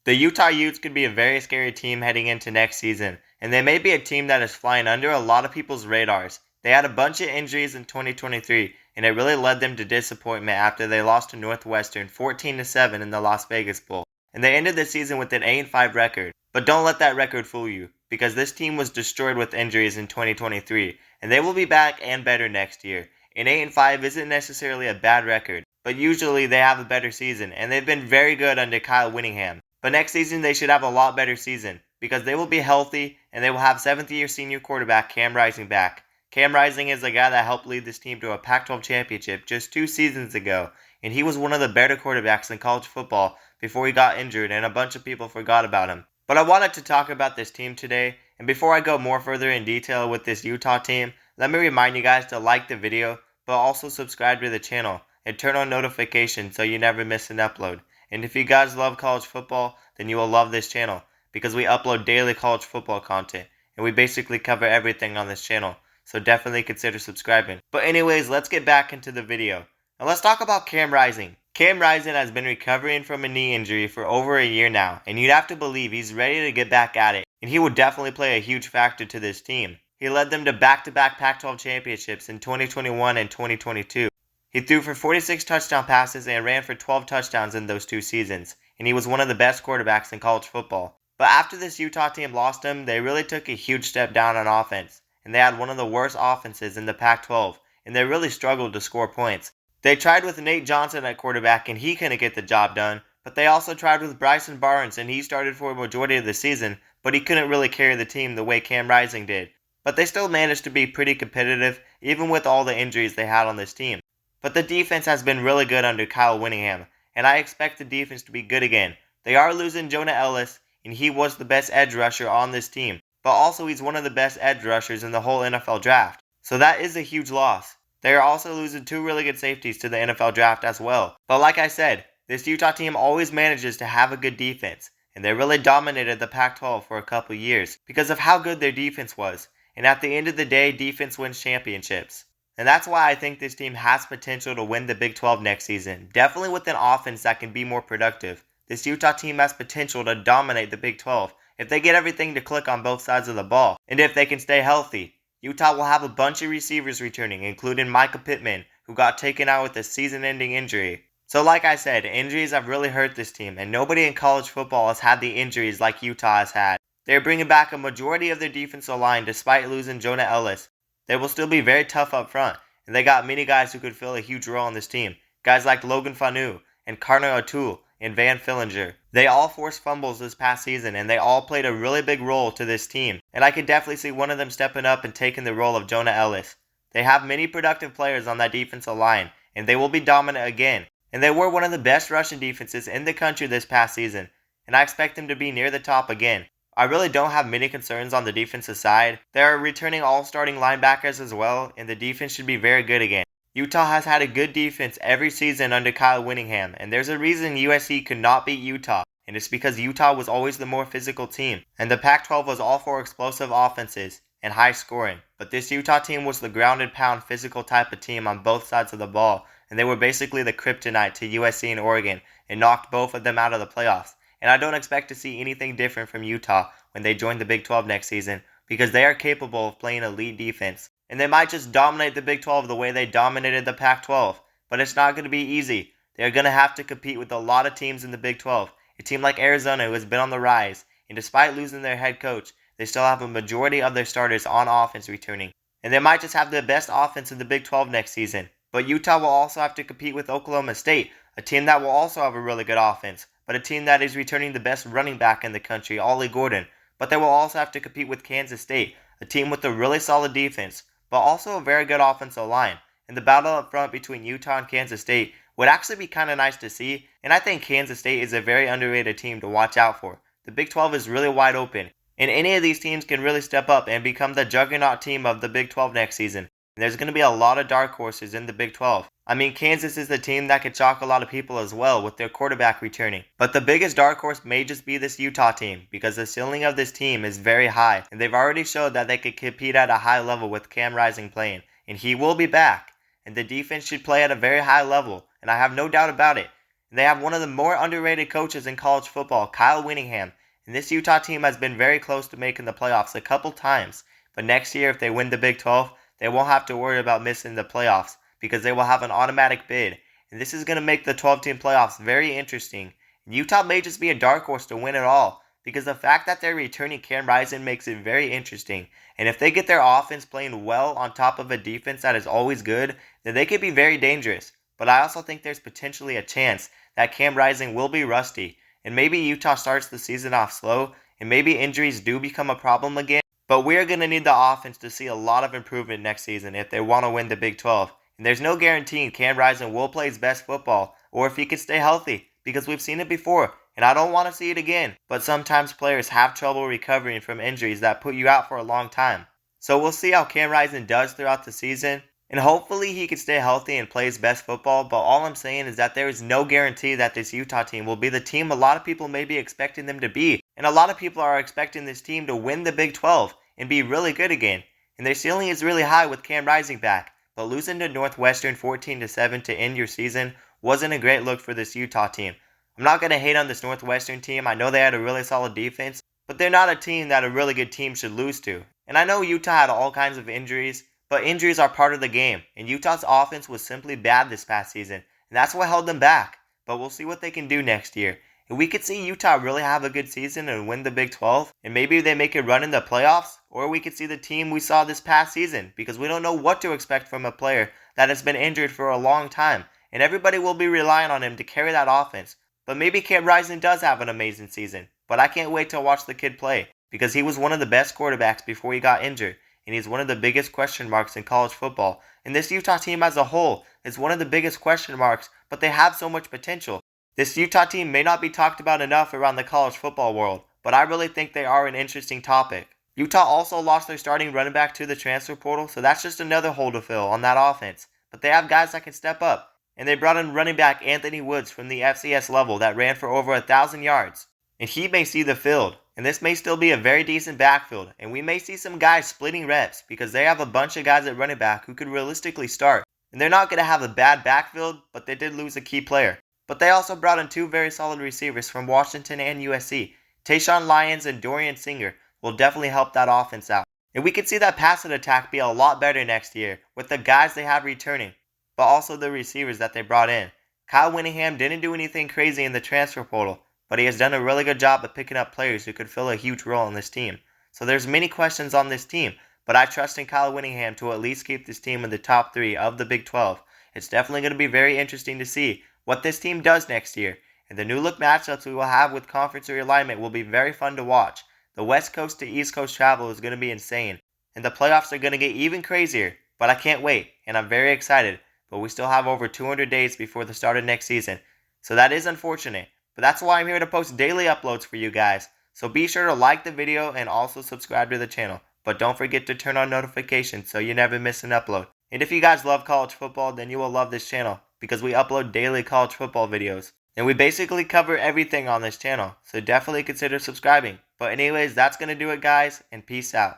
The Utah Utes could be a very scary team heading into next season, and they may be a team that is flying under a lot of people's radars. They had a bunch of injuries in 2023, and it really led them to disappointment after they lost to Northwestern 14-7 in the Las Vegas Bowl. And they ended the season with an 8-5 record. But don't let that record fool you, because this team was destroyed with injuries in 2023, and they will be back and better next year. An 8-5 isn't necessarily a bad record, but usually they have a better season, and they've been very good under Kyle Whittingham. But next season they should have a lot better season, because they will be healthy, and they will have 7th-year senior quarterback Cam Rising back. Cam Rising is the guy that helped lead this team to a Pac-12 championship just 2 seasons ago, and he was one of the better quarterbacks in college football before he got injured and a bunch of people forgot about him. But I wanted to talk about this team today, and before I go more further in detail with this Utah team, let me remind you guys to like the video, but also subscribe to the channel and turn on notifications so you never miss an upload. And if you guys love college football, then you will love this channel, because we upload daily college football content, and we basically cover everything on this channel, so definitely consider subscribing. But anyways, let's get back into the video. Now let's talk about Cam Rising. Cam Rising has been recovering from a knee injury for over a year now, and you'd have to believe he's ready to get back at it, and he will definitely play a huge factor to this team. He led them to back-to-back Pac-12 championships in 2021 and 2022. He threw for 46 touchdown passes and ran for 12 touchdowns in those 2 seasons, and he was one of the best quarterbacks in college football. But after this Utah team lost him, they really took a huge step down on offense, and they had one of the worst offenses in the Pac-12, and they really struggled to score points. They tried with Nate Johnson at quarterback, and he couldn't get the job done, but they also tried with Bryson Barnes, and he started for a majority of the season, but he couldn't really carry the team the way Cam Rising did. But they still managed to be pretty competitive, even with all the injuries they had on this team. But the defense has been really good under Kyle Whittingham, and I expect the defense to be good again. They are losing Jonah Ellis, and he was the best edge rusher on this team, but also he's one of the best edge rushers in the whole NFL draft. So that is a huge loss. They are also losing 2 really good safeties to the NFL draft as well. But like I said, this Utah team always manages to have a good defense, and they really dominated the Pac-12 for a couple years because of how good their defense was. And at the end of the day, defense wins championships. And that's why I think this team has potential to win the Big 12 next season, definitely with an offense that can be more productive. This Utah team has potential to dominate the Big 12 if they get everything to click on both sides of the ball, and if they can stay healthy. Utah will have a bunch of receivers returning, including Micah Pittman, who got taken out with a season-ending injury. So like I said, injuries have really hurt this team, and nobody in college football has had the injuries like Utah has had. They are bringing back a majority of their defensive line despite losing Jonah Ellis. They will still be very tough up front, and they got many guys who could fill a huge role on this team. Guys like Logan Fanu and Carter O'Toole and Van Fillinger. They all forced fumbles this past season, and they all played a really big role to this team. And I could definitely see one of them stepping up and taking the role of Jonah Ellis. They have many productive players on that defensive line, and they will be dominant again. And they were one of the best rushing defenses in the country this past season, and I expect them to be near the top again. I really don't have many concerns on the defensive side. They are returning all starting linebackers as well, and the defense should be very good again. Utah has had a good defense every season under Kyle Whittingham, and there's a reason USC could not beat Utah, and it's because Utah was always the more physical team, and the Pac-12 was all for explosive offenses and high scoring. But this Utah team was the grounded pound physical type of team on both sides of the ball, and they were basically the kryptonite to USC and Oregon, and knocked both of them out of the playoffs. And I don't expect to see anything different from Utah when they join the Big 12 next season, because they are capable of playing elite defense. And they might just dominate the Big 12 the way they dominated the Pac-12. But it's not going to be easy. They're going to have to compete with a lot of teams in the Big 12. A team like Arizona, who has been on the rise, and despite losing their head coach, they still have a majority of their starters on offense returning. And they might just have the best offense in the Big 12 next season. But Utah will also have to compete with Oklahoma State, a team that will also have a really good offense, but a team that is returning the best running back in the country, Ollie Gordon. But they will also have to compete with Kansas State, a team with a really solid defense, but also a very good offensive line. And the battle up front between Utah and Kansas State would actually be kind of nice to see, and I think Kansas State is a very underrated team to watch out for. The Big 12 is really wide open, and any of these teams can really step up and become the juggernaut team of the Big 12 next season. And there's going to be a lot of dark horses in the Big 12. I mean, Kansas is the team that could shock a lot of people as well with their quarterback returning. But the biggest dark horse may just be this Utah team, because the ceiling of this team is very high, and they've already showed that they could compete at a high level with Cam Rising playing, and he will be back. And the defense should play at a very high level, and I have no doubt about it. And they have one of the more underrated coaches in college football, Kyle Whittingham. And this Utah team has been very close to making the playoffs a couple times. But next year, if they win the Big 12, they won't have to worry about missing the playoffs because they will have an automatic bid. And this is going to make the 12-team playoffs very interesting. And Utah may just be a dark horse to win it all because the fact that they're returning Cam Rising makes it very interesting. And if they get their offense playing well on top of a defense that is always good, then they could be very dangerous. But I also think there's potentially a chance that Cam Rising will be rusty. And maybe Utah starts the season off slow, and maybe injuries do become a problem again. But we're going to need the offense to see a lot of improvement next season if they want to win the Big 12. And there's no guaranteeing Cam Rising will play his best football, or if he can stay healthy, because we've seen it before, and I don't want to see it again. But sometimes players have trouble recovering from injuries that put you out for a long time. So we'll see how Cam Rising does throughout the season. And hopefully he can stay healthy and play his best football, but all I'm saying is that there is no guarantee that this Utah team will be the team a lot of people may be expecting them to be. And a lot of people are expecting this team to win the Big 12 and be really good again. And their ceiling is really high with Cam Rising back, but losing to Northwestern 14-7 to end your season wasn't a great look for this Utah team. I'm not going to hate on this Northwestern team. I know they had a really solid defense, but they're not a team that a really good team should lose to. And I know Utah had all kinds of injuries, but injuries are part of the game, and Utah's offense was simply bad this past season, and that's what held them back. But we'll see what they can do next year. And we could see Utah really have a good season and win the Big 12, and maybe they make a run in the playoffs, or we could see the team we saw this past season, because we don't know what to expect from a player that has been injured for a long time, and everybody will be relying on him to carry that offense. But maybe Cam Rising does have an amazing season, but I can't wait to watch the kid play, because he was one of the best quarterbacks before he got injured. And he's one of the biggest question marks in college football. And this Utah team as a whole is one of the biggest question marks, but they have so much potential. This Utah team may not be talked about enough around the college football world, but I really think they are an interesting topic. Utah also lost their starting running back to the transfer portal, so that's just another hole to fill on that offense. But they have guys that can step up. And they brought in running back Anthony Woods from the FCS level that ran for over 1,000 yards. And he may see the field. And this may still be a very decent backfield, and we may see some guys splitting reps because they have a bunch of guys at running back who could realistically start. And they're not going to have a bad backfield, but they did lose a key player. But they also brought in two very solid receivers from Washington and USC. Tayshawn Lyons and Dorian Singer will definitely help that offense out. And we could see that passing attack be a lot better next year with the guys they have returning, but also the receivers that they brought in. Kyle Whittingham didn't do anything crazy in the transfer portal, but he has done a really good job of picking up players who could fill a huge role in this team. So there's many questions on this team, but I trust in Kyle Whittingham to at least keep this team in the top 3 of the Big 12. It's definitely going to be very interesting to see what this team does next year, and the new look matchups we will have with conference realignment will be very fun to watch. The West Coast to East Coast travel is going to be insane, and the playoffs are going to get even crazier, but I can't wait, and I'm very excited, but we still have over 200 days before the start of next season, so that is unfortunate. But that's why I'm here to post daily uploads for you guys. So be sure to like the video and also subscribe to the channel. But don't forget to turn on notifications so you never miss an upload. And if you guys love college football, then you will love this channel because we upload daily college football videos. And we basically cover everything on this channel. So definitely consider subscribing. But anyways, that's going to do it guys, and peace out.